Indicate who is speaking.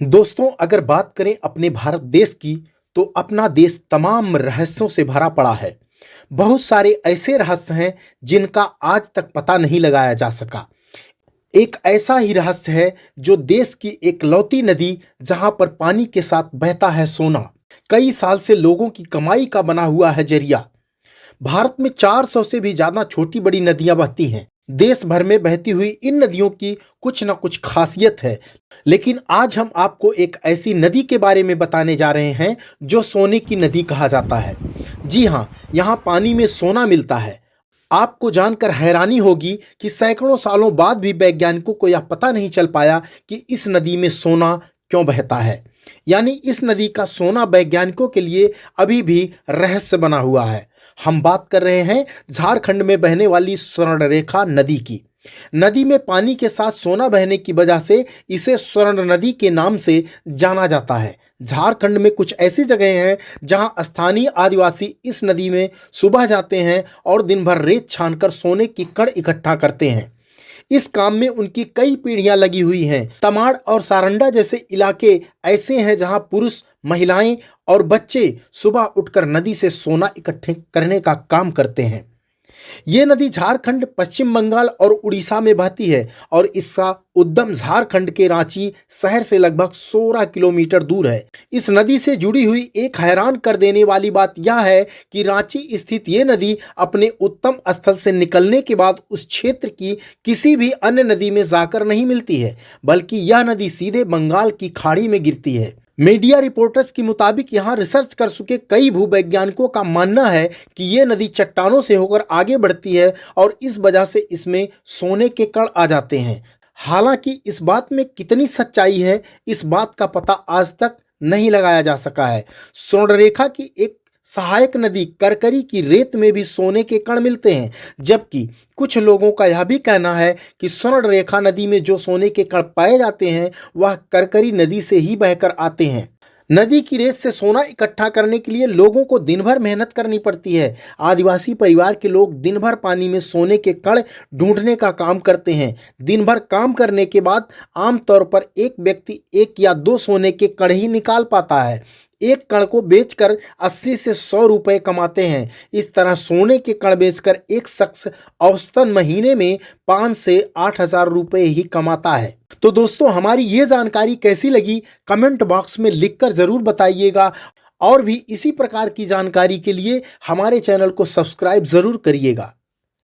Speaker 1: दोस्तों, अगर बात करें अपने भारत देश की, तो अपना देश तमाम रहस्यों से भरा पड़ा है। बहुत सारे ऐसे रहस्य हैं जिनका आज तक पता नहीं लगाया जा सका। एक ऐसा ही रहस्य है जो देश की एकलौती नदी जहां पर पानी के साथ बहता है सोना, कई साल से लोगों की कमाई का बना हुआ है जरिया। भारत में 400 से भी ज्यादा छोटी बड़ी नदियां बहती हैं। देश भर में बहती हुई इन नदियों की कुछ न कुछ खासियत है। लेकिन आज हम आपको एक ऐसी नदी के बारे में बताने जा रहे हैं जो सोने की नदी कहा जाता है। जी हाँ, यहाँ पानी में सोना मिलता है। आपको जानकर हैरानी होगी कि सैकड़ों सालों बाद भी वैज्ञानिकों को यह पता नहीं चल पाया कि इस नदी में सोना क्यों बहता है। यानी इस नदी का सोना वैज्ञानिकों के लिए अभी भी रहस्य बना हुआ है। हम बात कर रहे हैं झारखंड में बहने वाली स्वर्णरेखा नदी की। नदी में पानी के साथ सोना बहने की वजह से इसे स्वर्ण नदी के नाम से जाना जाता है। झारखंड में कुछ ऐसी जगह हैं जहां स्थानीय आदिवासी इस नदी में सुबह जाते हैं और दिन भर रेत छानकर सोने की कण इकट्ठा करते हैं। इस काम में उनकी कई पीढ़ियां लगी हुई हैं। तमाड़ और सारंडा जैसे इलाके ऐसे हैं जहां पुरुष, महिलाएं और बच्चे सुबह उठकर नदी से सोना इकट्ठे करने का काम करते हैं। ये नदी झारखंड, पश्चिम बंगाल और उड़ीसा में बहती है और इसका उद्गम झारखंड के रांची शहर से लगभग 16 किलोमीटर दूर है। इस नदी से जुड़ी हुई एक हैरान कर देने वाली बात यह है कि रांची स्थित ये नदी अपने उत्तम स्थल से निकलने के बाद उस क्षेत्र की किसी भी अन्य नदी में जाकर नहीं मिलती है, बल्कि यह नदी सीधे बंगाल की खाड़ी में गिरती है। मीडिया रिपोर्टर्स के मुताबिक यहाँ रिसर्च कर चुके कई भूवैज्ञानिकों का मानना है कि ये नदी चट्टानों से होकर आगे बढ़ती है और इस वजह से इसमें सोने के कण आ जाते हैं। हालांकि इस बात में कितनी सच्चाई है, इस बात का पता आज तक नहीं लगाया जा सका है। स्वर्णरेखा की एक सहायक नदी करकरी की रेत में भी सोने के कण मिलते हैं, जबकि कुछ लोगों का यह भी कहना है कि स्वर्णरेखा नदी में जो सोने के कण पाए जाते हैं वह करकरी नदी से ही बहकर आते हैं। नदी की रेत से सोना इकट्ठा करने के लिए लोगों को दिन भर मेहनत करनी पड़ती है। आदिवासी परिवार के लोग दिन भर पानी में सोने के कण ढूंढने का काम करते हैं। दिन भर काम करने के बाद आमतौर पर एक व्यक्ति 1 या 2 सोने के कण ही निकाल पाता है। एक कण को बेचकर 80 से 100 रुपए कमाते हैं। इस तरह सोने के कण बेचकर एक शख्स औसतन महीने में 5 से 8 हजार रुपए ही कमाता है। तो दोस्तों, हमारी ये जानकारी कैसी लगी कमेंट बॉक्स में लिखकर जरूर बताइएगा और भी इसी प्रकार की जानकारी के लिए हमारे चैनल को सब्सक्राइब जरूर करिएगा।